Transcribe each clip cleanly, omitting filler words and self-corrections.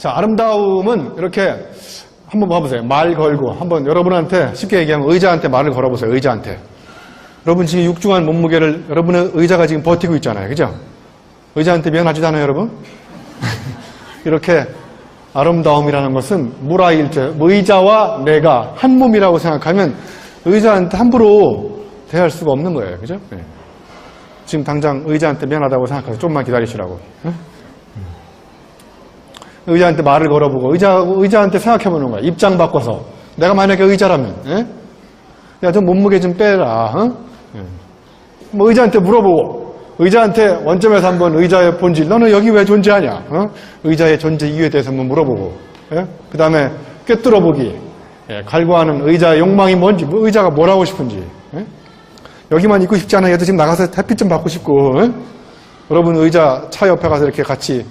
자, 아름다움은 이렇게 한번 봐보세요. 말 걸고 한번 여러분한테 쉽게 얘기하면 의자한테 말을 걸어보세요. 의자한테. 여러분 지금 육중한 몸무게를 여러분의 의자가 지금 버티고 있잖아요. 그죠? 의자한테 미안하지도 않아요, 여러분? 이렇게 아름다움이라는 것은 무라일체, 의자와 내가 한 몸이라고 생각하면 의자한테 함부로 대할 수가 없는 거예요. 그죠? 네. 지금 당장 의자한테 미안하다고 생각해서 좀만 기다리시라고. 네? 의자한테 말을 걸어보고 의자한테 생각해보는 거야. 입장 바꿔서. 내가 만약에 의자라면 예? 야, 좀 몸무게 좀 빼라. 어? 예. 뭐 의자한테 물어보고 의자한테 원점에서 한번 의자의 본질 너는 여기 왜 존재하냐? 어? 의자의 존재 이유에 대해서 한번 물어보고 예? 그 다음에 꿰뚫어보기 예, 갈구하는 의자의 욕망이 뭔지 의자가 뭘 하고 싶은지 예? 여기만 있고 싶지 않아. 얘도 지금 나가서 햇빛 좀 받고 싶고 예? 여러분 의자 차 옆에 가서 이렇게 같이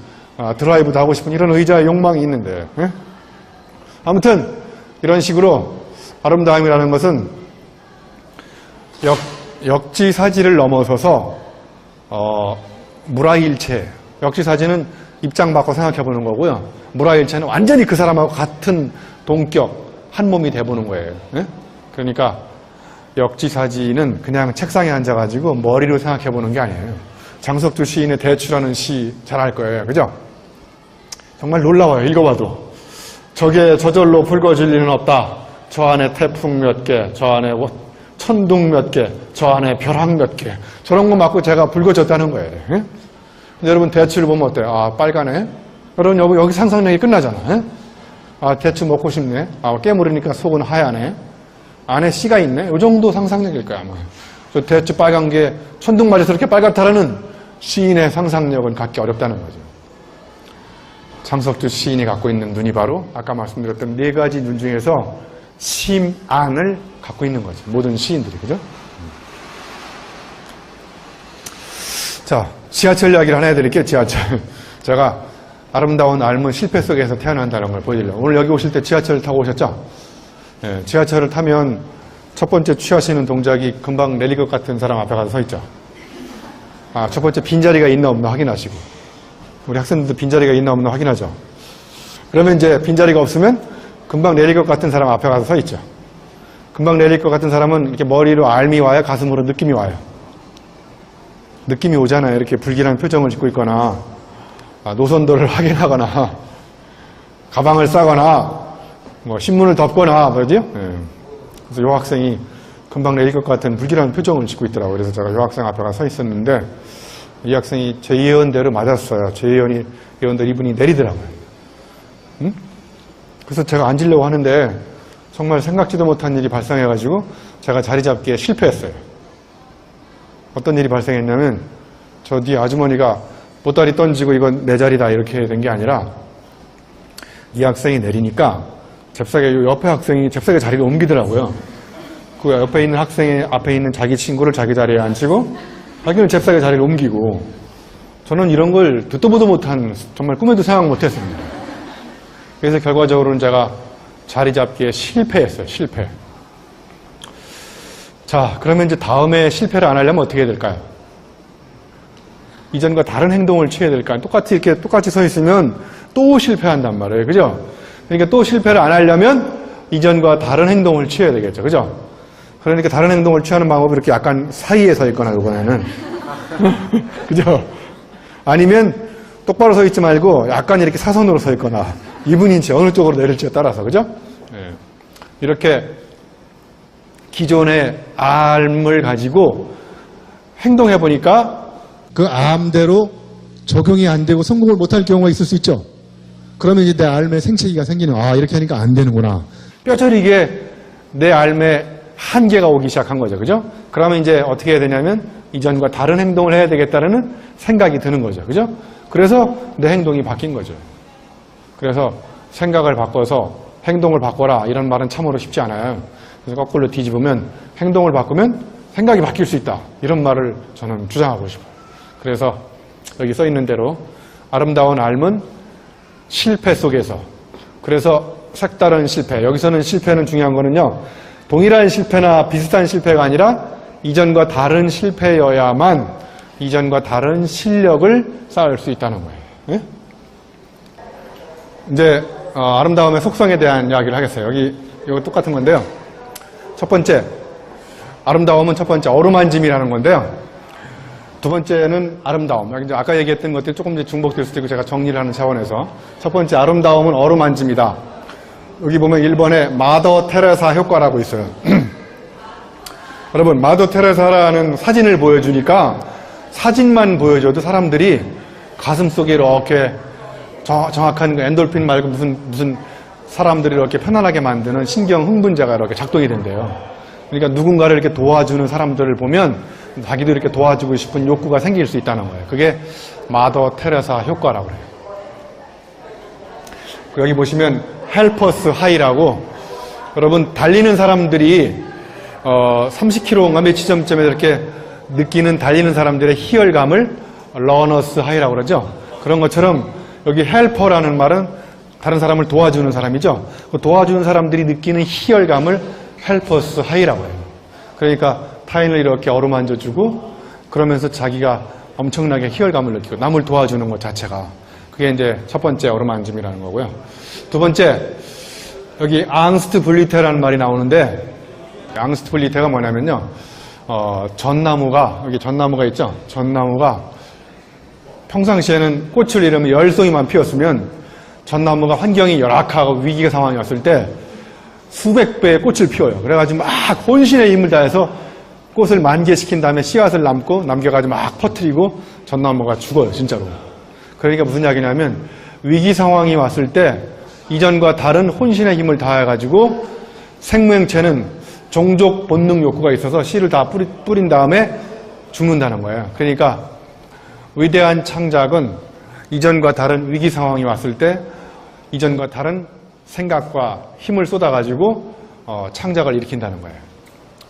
드라이브도 하고 싶은 이런 의자의 욕망이 있는데 예? 아무튼 이런 식으로 아름다움이라는 것은 역지사지를 넘어서서 무라일체 역지사지는 입장 바꿔 생각해보는 거고요. 무라일체는 완전히 그 사람하고 같은 동격 한 몸이 돼보는 거예요. 예? 그러니까 역지사지는 그냥 책상에 앉아가지고 머리로 생각해보는 게 아니에요. 장석주 시인의 대추라는 시 잘 알 거예요. 그죠? 정말 놀라워요. 읽어봐도. 적에 저절로 붉어질 리는 없다. 저 안에 태풍 몇 개, 저 안에 천둥 몇 개, 저 안에 벼락 몇 개. 저런 거 맞고 제가 붉어졌다는 거예요. 예? 근데 여러분 대추를 보면 어때요? 아, 빨가네. 여러분 여기 상상력이 끝나잖아. 예? 아, 대추 먹고 싶네. 아, 깨물으니까 속은 하얗네. 안에 씨가 있네. 이 정도 상상력일 거야 아마. 저 대추 빨간 게 천둥 맞아서 이렇게 빨갛다라는 시인의 상상력은 갖기 어렵다는 거죠. 장석주 시인이 갖고 있는 눈이 바로 아까 말씀드렸던 네 가지 눈 중에서 심안을 갖고 있는 거죠. 모든 시인들이. 그죠? 자, 지하철 이야기를 하나 해드릴게요. 지하철. 제가 아름다운 삶은 실패 속에서 태어난다는 걸 보여드리려고. 오늘 여기 오실 때 지하철을 타고 오셨죠? 예, 지하철을 타면 첫 번째 취하시는 동작이 금방 내릴 것 같은 사람 앞에 가서 서 있죠. 아, 첫 번째 빈자리가 있나 없나 확인하시고. 우리 학생들도 빈자리가 있나 없나 확인하죠. 그러면 이제 빈자리가 없으면 금방 내릴 것 같은 사람 앞에 가서 서 있죠. 금방 내릴 것 같은 사람은 이렇게 머리로 알미 와요? 가슴으로 느낌이 와요? 느낌이 오잖아요. 이렇게 불길한 표정을 짓고 있거나 노선도를 확인하거나 가방을 싸거나 뭐 신문을 덮거나 그러죠? 예. 그래서 요 학생이 금방 내릴 것 같은 불길한 표정을 짓고 있더라고요. 그래서 제가 요 학생 앞에 가서 서 있었는데 이 학생이 제 예언대로 맞았어요. 제 예언대로 이분이 내리더라고요. 응? 그래서 제가 앉으려고 하는데 정말 생각지도 못한 일이 발생해가지고 제가 자리 잡기에 실패했어요. 어떤 일이 발생했냐면 저 뒤에 아주머니가 보따리 던지고 이건 내 자리다 이렇게 된 게 아니라 이 학생이 내리니까 잽싸게 옆에 학생이 잽싸게 자리를 옮기더라고요. 그 옆에 있는 학생의 앞에 있는 자기 친구를 자기 자리에 앉히고 자기는 잽싸게 자리를 옮기고 저는 이런 걸 듣도 보도 못한 정말 꿈에도 생각 못했습니다. 그래서 결과적으로는 제가 자리 잡기에 실패했어요. 실패. 자, 그러면 이제 다음에 실패를 안 하려면 어떻게 해야 될까요? 이전과 다른 행동을 취해야 될까요? 똑같이 서 있으면 또 실패한단 말이에요. 그죠? 그러니까 또 실패를 안 하려면 이전과 다른 행동을 취해야 되겠죠. 그죠? 그러니까 다른 행동을 취하는 방법이 이렇게 약간 사이에 서 있거나 이번에는 그죠? 아니면 똑바로 서 있지 말고 약간 이렇게 사선으로 서 있거나 이분인지 어느 쪽으로 내릴지에 따라서 그죠? 네. 이렇게 기존의 암을 가지고 행동해 보니까 그 암대로 적용이 안 되고 성공을 못할 경우가 있을 수 있죠. 그러면 이제 내 삶에 생채기가 생기는 이렇게 하니까 안 되는구나. 뼈저리게 내 삶에 한계가 오기 시작한 거죠. 그죠? 그러면 이제 어떻게 해야 되냐면 이전과 다른 행동을 해야 되겠다는 생각이 드는 거죠. 그죠? 그래서 내 행동이 바뀐 거죠. 그래서 생각을 바꿔서 행동을 바꿔라 이런 말은 참으로 쉽지 않아요. 그래서 거꾸로 뒤집으면 행동을 바꾸면 생각이 바뀔 수 있다. 이런 말을 저는 주장하고 싶어요. 그래서 여기 써 있는 대로 아름다운 삶은 실패 속에서 그래서 색다른 실패. 여기서는 실패는 중요한 거는요. 동일한 실패나 비슷한 실패가 아니라 이전과 다른 실패여야만 이전과 다른 실력을 쌓을 수 있다는 거예요. 예? 이제 아름다움의 속성에 대한 이야기를 하겠어요. 여기 이거 똑같은 건데요. 첫 번째, 아름다움은 첫 번째 어루만짐이라는 건데요. 두 번째는 아름다움. 여기 이제 아까 얘기했던 것들이 조금 이제 중복될 수도 있고 제가 정리를 하는 차원에서 첫 번째 아름다움은 어루만짐이다. 여기 보면 1번에 마더 테레사 효과라고 있어요. 여러분, 마더 테레사라는 사진을 보여주니까 사진만 보여줘도 사람들이 가슴속에 이렇게 정확한 그 엔돌핀 말고 무슨 사람들이 이렇게 편안하게 만드는 신경 흥분제가 이렇게 작동이 된대요. 그러니까 누군가를 이렇게 도와주는 사람들을 보면 자기도 이렇게 도와주고 싶은 욕구가 생길 수 있다는 거예요. 그게 마더 테레사 효과라고 그래요. 여기 보시면 헬퍼스 하이라고 여러분 달리는 사람들이 30km인가 지점쯤에 이렇게 느끼는 달리는 사람들의 희열감을 러너스 하이라고 그러죠. 그런 것처럼 여기 헬퍼라는 말은 다른 사람을 도와주는 사람이죠. 그 도와주는 사람들이 느끼는 희열감을 헬퍼스 하이라고 해요. 그러니까 타인을 이렇게 어루만져주고 그러면서 자기가 엄청나게 희열감을 느끼고 남을 도와주는 것 자체가 그게 이제 첫 번째 어루만짐이라는 거고요. 두 번째, 여기 앙스트 블리테라는 말이 나오는데 앙스트 블리테가 뭐냐면요. 전나무가 여기 전나무가 있죠. 전나무가 평상시에는 꽃을 이르면 10송이만 피었으면 전나무가 환경이 열악하고 위기가 상황이 왔을 때 수백 배의 꽃을 피워요. 그래가지고 막 혼신의 힘을 다해서 꽃을 만개시킨 다음에 씨앗을 남겨가지고 막 퍼뜨리고 전나무가 죽어요. 진짜로. 그러니까 무슨 이야기냐면 위기 상황이 왔을 때 이전과 다른 혼신의 힘을 다해가지고 생명체는 종족 본능 욕구가 있어서 씨를 다 뿌린 다음에 죽는다는 거예요. 그러니까 위대한 창작은 이전과 다른 위기 상황이 왔을 때 이전과 다른 생각과 힘을 쏟아가지고 창작을 일으킨다는 거예요.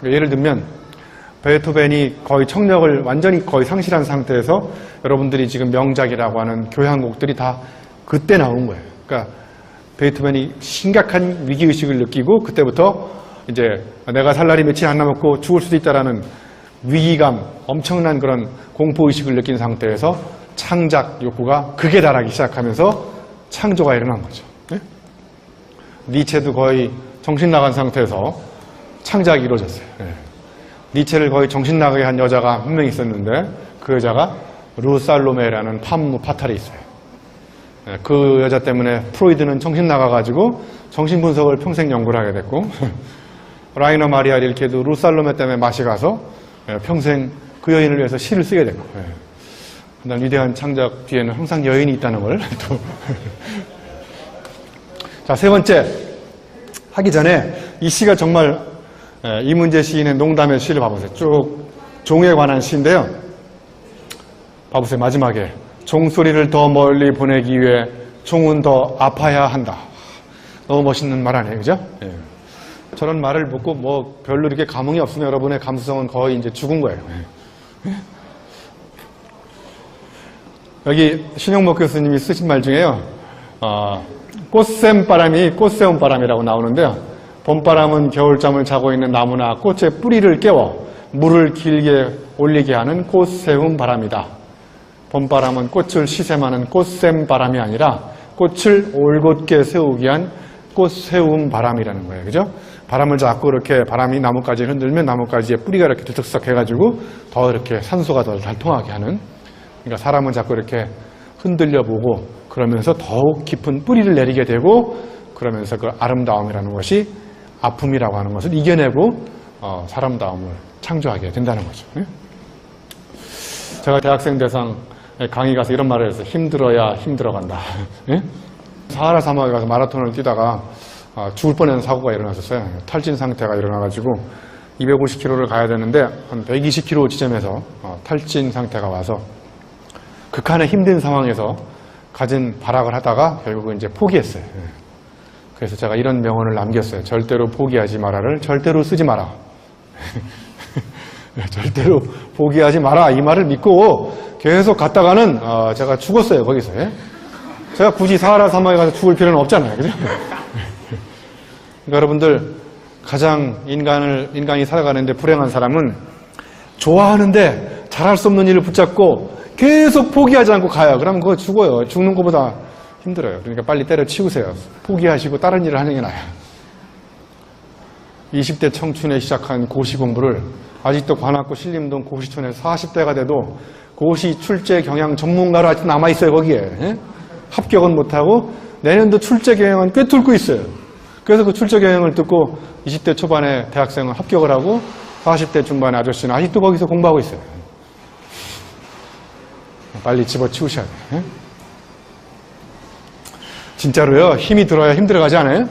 예를 들면 베토벤이 거의 청력을 완전히 거의 상실한 상태에서 여러분들이 지금 명작이라고 하는 교향곡들이 다 그때 나온 거예요. 그러니까 베토벤이 심각한 위기의식을 느끼고 그때부터 이제 내가 살 날이 며칠 안 남았고 죽을 수도 있다라는 위기감, 엄청난 그런 공포의식을 느낀 상태에서 창작 욕구가 극에 달하기 시작하면서 창조가 일어난 거죠. 네? 니체도 거의 정신 나간 상태에서 창작이 이루어졌어요. 네. 니체를 거의 정신 나가게 한 여자가 한 명 있었는데 그 여자가 루살로메라는 판무 파탈이 있어요. 네. 그 여자 때문에 프로이드는 정신 나가가지고 정신분석을 평생 연구를 하게 됐고 라이너 마리아 릴케도 루살로메 때문에 맛이 가서 평생 그 여인을 위해서 시를 쓰게 됐고 난 위대한 창작 뒤에는 항상 여인이 있다는 걸 또 자, 세 번째 하기 전에 이 시가 정말 이문재 시인의 농담의 시를 봐보세요. 쭉 종에 관한 시인데요. 봐보세요. 마지막에 종소리를 더 멀리 보내기 위해 종은 더 아파야 한다. 너무 멋있는 말 아니에요, 그죠? 예. 저런 말을 듣고 뭐 별로 이렇게 감흥이 없으면 여러분의 감수성은 거의 이제 죽은 거예요. 예. 여기 신용목 교수님이 쓰신 말 중에요. 꽃샘바람이 꽃새움바람이라고 나오는데요. 봄바람은 겨울잠을 자고 있는 나무나 꽃의 뿌리를 깨워 물을 길게 올리게 하는 꽃새움바람이다. 봄바람은 꽃을 시샘하는 꽃샘바람이 아니라 꽃을 올곧게 세우기 위한 꽃새움바람이라는 거예요. 그죠? 바람을 자꾸 이렇게 바람이 나뭇가지를 흔들면 나뭇가지에 뿌리가 이렇게 들썩 해가지고 더 이렇게 산소가 더 잘 통하게 하는. 그러니까 사람은 자꾸 이렇게 흔들려 보고 그러면서 더욱 깊은 뿌리를 내리게 되고 그러면서 그 아름다움이라는 것이 아픔이라고 하는 것을 이겨내고 사람다움을 창조하게 된다는 거죠. 제가 대학생 대상 강의 가서 이런 말을 했어요. 힘들어야 힘들어간다. 사하라 사막에 가서 마라톤을 뛰다가 죽을 뻔한 사고가 일어났었어요. 탈진 상태가 일어나가지고 250km를 가야 되는데 한 120km 지점에서 탈진 상태가 와서 극한의 힘든 상황에서 가진 발악을 하다가 결국은 이제 포기했어요. 그래서 제가 이런 명언을 남겼어요. 절대로 포기하지 마라를 절대로 쓰지 마라. 절대로 포기하지 마라. 이 말을 믿고 계속 갔다가는 제가 죽었어요. 거기서. 제가 굳이 사하라 사막에 가서 죽을 필요는 없잖아요. 그죠? 그러니까 여러분들 가장 인간이 살아가는데 불행한 사람은 좋아하는데 잘할 수 없는 일을 붙잡고 계속 포기하지 않고 가요. 그러면 그거 죽어요. 죽는 것보다 힘들어요. 그러니까 빨리 때려치우세요. 포기하시고 다른 일을 하는 게 나아요. 20대 청춘에 시작한 고시 공부를 아직도 관악구 신림동 고시촌에서 40대가 돼도 고시 출제 경영 전문가로 아직 남아있어요. 거기에. 예? 합격은 못하고 내년도 출제 경영은 꿰뚫고 있어요. 그래서 그 출제 경영을 듣고 20대 초반에 대학생은 합격을 하고 40대 중반의 아저씨는 아직도 거기서 공부하고 있어요. 빨리 집어치우셔야 돼요. 예? 진짜로요. 힘이 들어야 힘들어가지 않아요?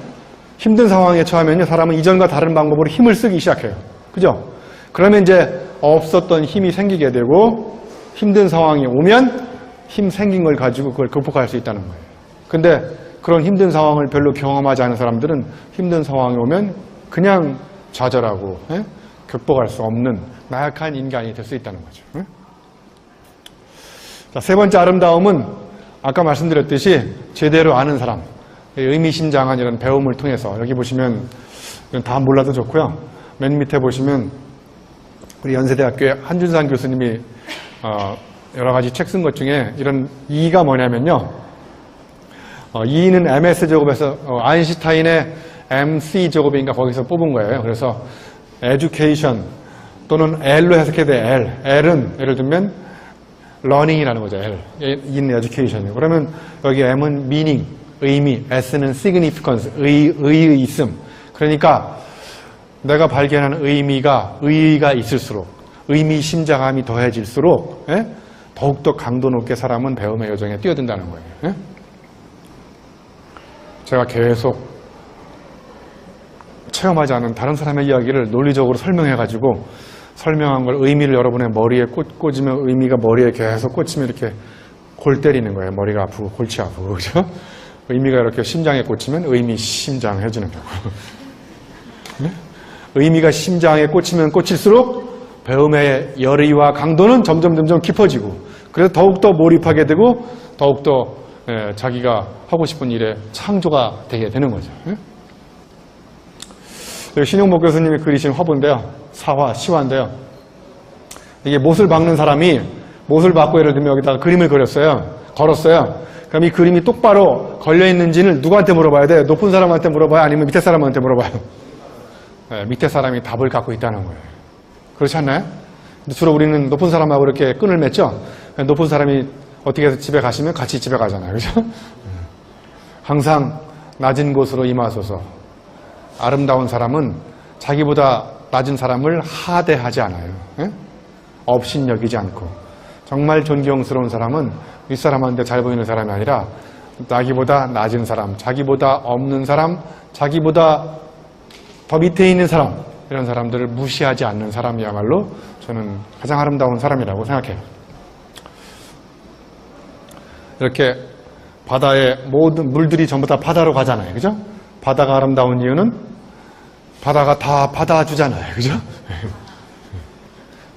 힘든 상황에 처하면요, 사람은 이전과 다른 방법으로 힘을 쓰기 시작해요. 그죠? 그러면 이제 없었던 힘이 생기게 되고 힘든 상황이 오면 힘 생긴 걸 가지고 그걸 극복할 수 있다는 거예요. 근데 그런 힘든 상황을 별로 경험하지 않은 사람들은 힘든 상황이 오면 그냥 좌절하고 예? 극복할 수 없는 나약한 인간이 될 수 있다는 거죠. 예? 자, 세 번째 아름다움은 아까 말씀드렸듯이 제대로 아는 사람, 의미심장한 이런 배움을 통해서 여기 보시면 이건 다 몰라도 좋고요. 맨 밑에 보시면 우리 연세대학교의 한준상 교수님이 여러 가지 책 쓴 것 중에 이런 이가 뭐냐면요. 이는 MS제곱에서 아인슈타인의 MC제곱인가 거기서 뽑은 거예요. 그래서 education 또는 L로 해석해야 돼. L은 예를 들면 learning이라는 거죠. L. in education이요. 그러면 여기 M은 meaning, 의미, S는 significance, 의의 있음. 그러니까 내가 발견하는 의의가 있을수록 의미심장함이 더해질수록 예? 더욱더 강도 높게 사람은 배움의 여정에 뛰어든다는 거예요. 예? 제가 계속 체험하지 않은 다른 사람의 이야기를 논리적으로 설명해가지고 설명한 걸 의미를 여러분의 머리에 꽂으면 의미가 머리에 계속 꽂히면 이렇게 골 때리는 거예요. 머리가 아프고 골치 아프고 그죠? 의미가 이렇게 심장에 꽂히면 의미심장해지는 거고 네? 의미가 심장에 꽂히면 꽂힐수록 배움의 열의와 강도는 점점 깊어지고 그래서 더욱더 몰입하게 되고 더욱더 자기가 하고 싶은 일에 창조가 되게 되는 거죠. 신용복 교수님이 그리신 화보인데요. 사화, 시화인데요. 이게 못을 박는 사람이 못을 박고 예를 들면 여기다가 그림을 걸었어요. 그럼 이 그림이 똑바로 걸려있는지는 누구한테 물어봐야 돼요? 높은 사람한테 물어봐요? 아니면 밑에 사람한테 물어봐요? 네, 밑에 사람이 답을 갖고 있다는 거예요. 그렇지 않나요? 근데 주로 우리는 높은 사람하고 이렇게 끈을 맺죠? 높은 사람이 어떻게 해서 집에 가시면 같이 집에 가잖아요. 그죠? 항상 낮은 곳으로 임하소서. 아름다운 사람은 자기보다 낮은 사람을 하대하지 않아요. 예? 업신여기지 않고. 정말 존경스러운 사람은 윗사람한테 잘 보이는 사람이 아니라 자기보다 낮은 사람, 자기보다 없는 사람, 자기보다 더 밑에 있는 사람, 이런 사람들을 무시하지 않는 사람이야말로 저는 가장 아름다운 사람이라고 생각해요. 이렇게 바다에 모든 물들이 전부 다 바다로 가잖아요. 그죠? 바다가 아름다운 이유는 바다가 다 받아주잖아요. 그죠?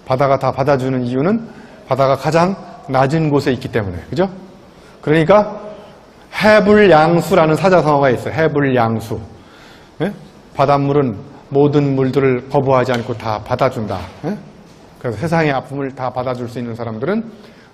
바다가 다 받아주는 이유는 바다가 가장 낮은 곳에 있기 때문에. 그죠? 그러니까 해불양수라는 사자성어가 있어요. 해불양수. 예? 바닷물은 모든 물들을 거부하지 않고 다 받아준다. 예? 그래서 세상의 아픔을 다 받아줄 수 있는 사람들은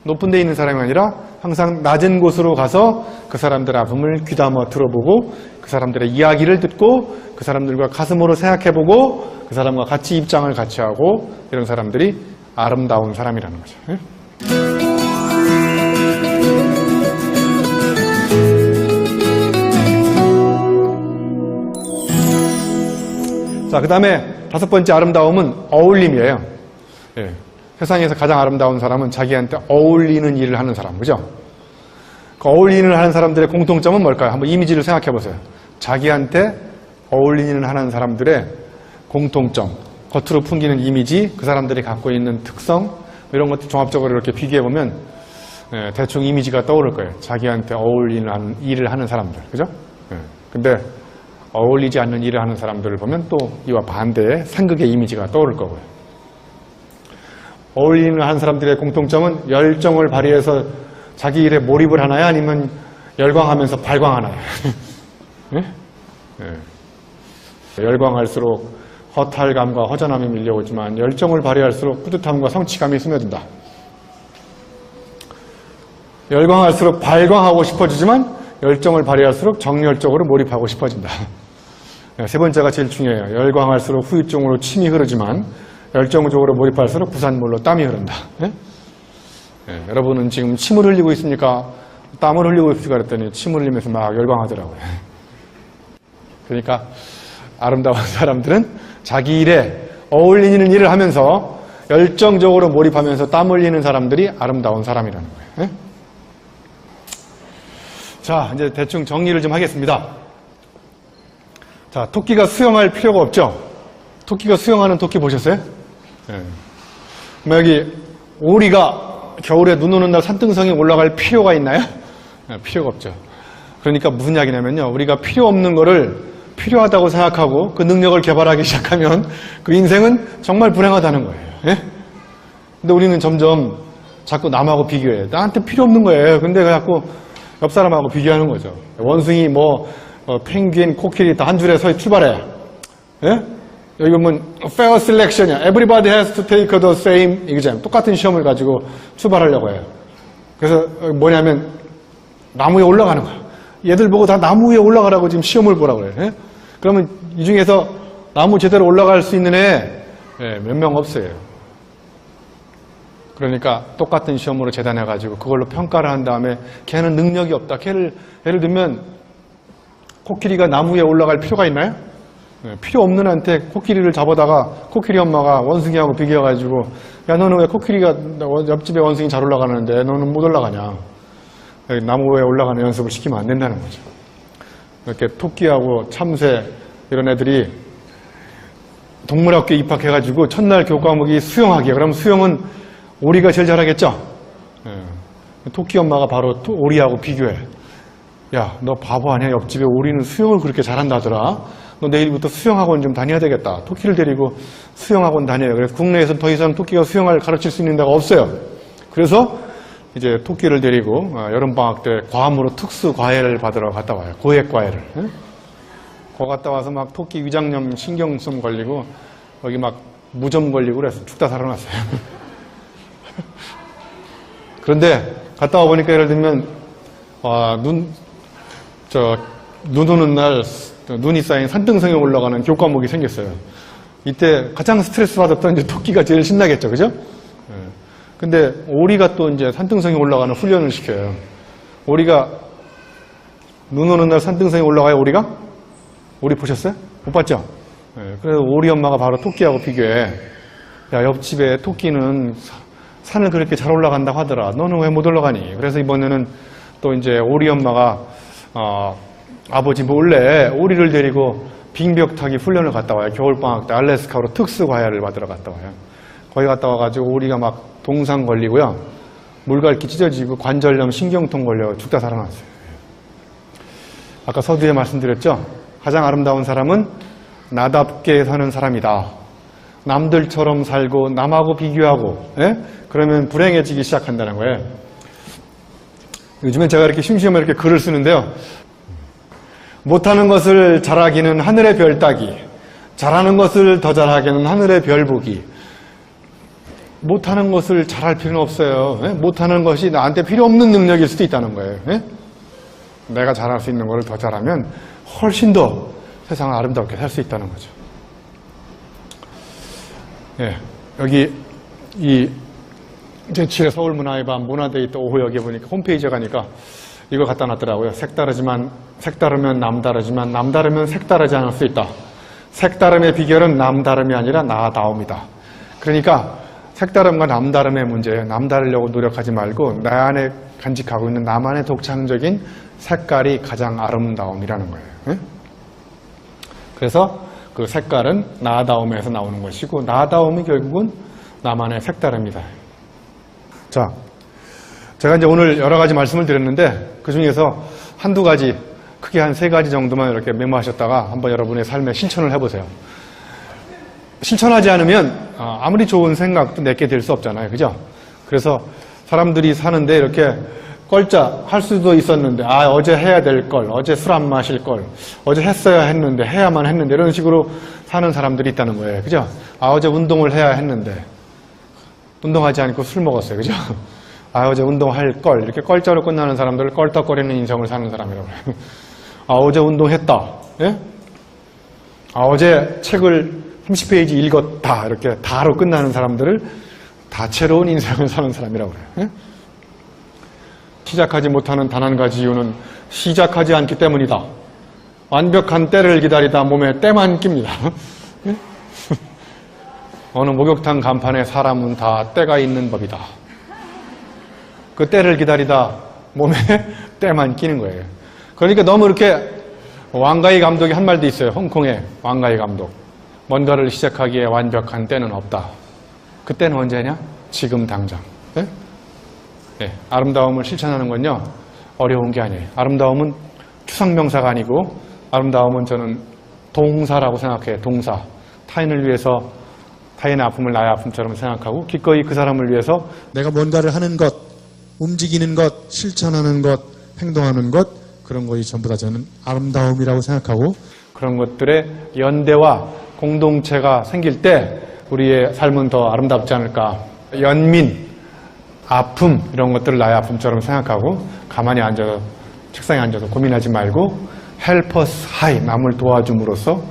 높은 데 있는 사람이 아니라 항상 낮은 곳으로 가서 그 사람들의 아픔을 귀담아 들어보고 그 사람들의 이야기를 듣고 그 사람들과 가슴으로 생각해보고 그 사람과 같이 입장을 같이 하고 이런 사람들이 아름다운 사람이라는 거죠. 예? 자, 그 다음에 다섯 번째 아름다움은 어울림이에요. 예. 세상에서 가장 아름다운 사람은 자기한테 어울리는 일을 하는 사람, 그죠? 그 어울리는 일을 하는 사람들의 공통점은 뭘까요? 한번 이미지를 생각해 보세요. 자기한테 어울리는 일을 하는 사람들의 공통점, 겉으로 풍기는 이미지, 그 사람들이 갖고 있는 특성, 이런 것들 종합적으로 이렇게 비교해 보면 대충 이미지가 떠오를 거예요. 자기한테 어울리는 일을 하는 사람들, 그죠? 근데 어울리지 않는 일을 하는 사람들을 보면 또 이와 반대의 상극의 이미지가 떠오를 거고요. 어울리는 하는 사람들의 공통점은 열정을 발휘해서 자기 일에 몰입을 하나요? 아니면 열광하면서 발광하나요? 네? 네. 열광할수록 허탈감과 허전함이 밀려오지만 열정을 발휘할수록 뿌듯함과 성취감이 스며든다. 열광할수록 발광하고 싶어지지만 열정을 발휘할수록 정열적으로 몰입하고 싶어진다. 세 번째가 제일 중요해요. 열광할수록 후유증으로 침이 흐르지만 열정적으로 몰입할수록 부산물로 땀이 흐른다. 여러분은 지금 침을 흘리고 있습니까? 땀을 흘리고 있습니까? 그랬더니 침을 흘리면서 막 열광하더라고요. 그러니까 아름다운 사람들은 자기 일에 어울리는 일을 하면서 열정적으로 몰입하면서 땀 흘리는 사람들이 아름다운 사람이라는 거예요. 자, 이제 대충 정리를 좀 하겠습니다. 자, 토끼가 수영할 필요가 없죠? 토끼가 수영하는 토끼 보셨어요? 여기 오리가 겨울에 눈 오는 날 산등성에 올라갈 필요가 있나요? 필요가 없죠. 그러니까 무슨 이야기냐면요. 우리가 필요 없는 거를 필요하다고 생각하고 그 능력을 개발하기 시작하면 그 인생은 정말 불행하다는 거예요. 근데 우리는 점점 자꾸 남하고 비교해요. 나한테 필요 없는 거예요. 근데 자꾸 옆 사람하고 비교하는 거죠. 원숭이, 펭귄, 코끼리 다 한 줄에 서 출발해. 여기 보면 fair selection이야. Everybody has to take the same exam. 똑같은 시험을 가지고 출발하려고 해요. 그래서 뭐냐면 나무에 올라가는 거야. 얘들 보고 다 나무 위에 올라가라고 지금 시험을 보라고 그래요. 그러면 이 중에서 나무 제대로 올라갈 수 있는 애 몇 명 없어요. 그러니까 똑같은 시험으로 재단해가지고 그걸로 평가를 한 다음에 걔는 능력이 없다. 걔를 예를 들면 코끼리가 나무 위에 올라갈 필요가 있나요? 필요 없는 한테 코끼리를 잡아다가 코끼리 엄마가 원숭이하고 비교해가지고 야 너는 왜 코끼리가 옆집에 원숭이 잘 올라가는데 너는 못 올라가냐. 나무 위에 올라가는 연습을 시키면 안 된다는 거죠. 이렇게 토끼하고 참새 이런 애들이 동물학교에 입학해가지고 첫날 교과목이 수영학이에요. 그럼 수영은 오리가 제일 잘하겠죠? 토끼 엄마가 바로 오리하고 비교해. 야, 너 바보 아니야? 옆집에 오리는 수영을 그렇게 잘한다더라. 너 내일부터 수영학원 좀 다녀야 되겠다. 토끼를 데리고 수영학원 다녀요. 그래서 국내에서는 더 이상 토끼가 수영을 가르칠 수 있는 데가 없어요. 그래서 이제 토끼를 데리고 여름방학 때 과음으로 특수 과외를 받으러 갔다 와요. 고액 과외를. 거기 갔다 와서 막 토끼 위장염 신경성 걸리고 여기 막 무좀 걸리고 그래서 죽다 살아났어요. 그런데 갔다 와 보니까 예를 들면 눈 오는 날 눈이 쌓인 산등성에 올라가는 교과목이 생겼어요. 이때 가장 스트레스 받았던 이제 토끼가 제일 신나겠죠, 그죠? 근데 오리가 또 이제 산등성에 올라가는 훈련을 시켜요. 오리가 눈 오는 날 산등성에 올라가요, 오리가? 오리 보셨어요? 못 봤죠? 그래서 오리 엄마가 바로 토끼하고 비교해. 야, 옆집에 토끼는 산을 그렇게 잘 올라간다고 하더라. 너는 왜 못 올라가니? 그래서 이번에는 또 이제 오리 엄마가 아버지 몰래 오리를 데리고 빙벽 타기 훈련을 갔다 와요. 겨울방학 때 알래스카로 특수과외를 받으러 갔다 와요. 거기 갔다 와가지고 오리가 막 동상 걸리고요. 물갈기 찢어지고 관절염, 신경통 걸려 죽다 살아났어요. 아까 서두에 말씀드렸죠? 가장 아름다운 사람은 나답게 사는 사람이다. 남들처럼 살고 남하고 비교하고 그러면 불행해지기 시작한다는 거예요. 요즘엔 제가 이렇게 심심하면 이렇게 글을 쓰는데요. 못하는 것을 잘하기는 하늘의 별 따기, 잘하는 것을 더 잘하기는 하늘의 별 보기. 못하는 것을 잘할 필요는 없어요. 못하는 것이 나한테 필요 없는 능력일 수도 있다는 거예요. 내가 잘할 수 있는 것을 더 잘하면 훨씬 더 세상을 아름답게 살 수 있다는 거죠. 여기 이 제7회 서울문화의 밤 문화데이터 오후 여기 보니까 홈페이지에 가니까 이걸 갖다 놨더라고요. 색다르면 남다르지만 남다르면 색다르지 않을 수 있다. 색다름의 비결은 남다름이 아니라 나다움이다. 그러니까 색다름과 남다름의 문제예요. 남다르려고 노력하지 말고 내 안에 간직하고 있는 나만의 독창적인 색깔이 가장 아름다움이라는 거예요. 그래서 그 색깔은 나다움에서 나오는 것이고 나다움이 결국은 나만의 색다름이다. 자, 제가 이제 오늘 여러 가지 말씀을 드렸는데 그 중에서 한두 가지, 크게 한 3가지 정도만 이렇게 메모하셨다가 한번 여러분의 삶에 실천을 해보세요. 실천하지 않으면 아무리 좋은 생각도 내게 될 수 없잖아요. 그죠? 그래서 사람들이 사는데 이렇게 껄짜 할 수도 있었는데 어제 해야 될 걸, 어제 술 안 마실 걸, 어제 했어야 했는데 해야만 했는데 이런 식으로 사는 사람들이 있다는 거예요. 그죠? 어제 운동을 해야 했는데 운동하지 않고 술 먹었어요. 그죠? 아, 어제 운동할 걸. 이렇게 껄자로 끝나는 사람들을 껄떡거리는 인생을 사는 사람이라고 해요. 아, 어제 운동했다. 예? 아, 어제 책을 30페이지 읽었다. 이렇게 다로 끝나는 사람들을 다채로운 인생을 사는 사람이라고 그래요. 예? 시작하지 못하는 단 한 가지 이유는 시작하지 않기 때문이다. 완벽한 때를 기다리다 몸에 때만 낍니다. 예? 어느 목욕탕 간판에 사람은 다 때가 있는 법이다. 그 때를 기다리다 몸에 때만 끼는 거예요. 그러니까 너무 이렇게 왕가희 감독이 한 말도 있어요. 홍콩의 왕가희 감독. 뭔가를 시작하기에 완벽한 때는 없다. 그때는 언제냐? 지금 당장. 네? 네. 아름다움을 실천하는 건요, 어려운 게 아니에요. 아름다움은 추상명사가 아니고, 아름다움은 저는 동사라고 생각해요. 동사. 타인을 위해서 타인의 아픔을 나의 아픔처럼 생각하고 기꺼이 그 사람을 위해서 내가 뭔가를 하는 것, 움직이는 것, 실천하는 것, 행동하는 것, 그런 것이 전부 다 저는 아름다움이라고 생각하고, 그런 것들의 연대와 공동체가 생길 때 우리의 삶은 더 아름답지 않을까. 연민, 아픔, 이런 것들을 나의 아픔처럼 생각하고 가만히 앉아서 책상에 앉아서 고민하지 말고 help us high, 남을 도와줌으로써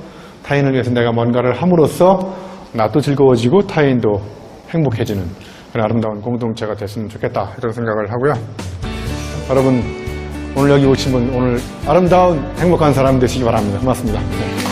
타인을 위해서 내가 뭔가를 함으로써 나도 즐거워지고 타인도 행복해지는 그런 아름다운 공동체가 됐으면 좋겠다, 이런 생각을 하고요. 여러분, 오늘 여기 오신 분 오늘 아름다운 행복한 사람 되시기 바랍니다. 고맙습니다. 네.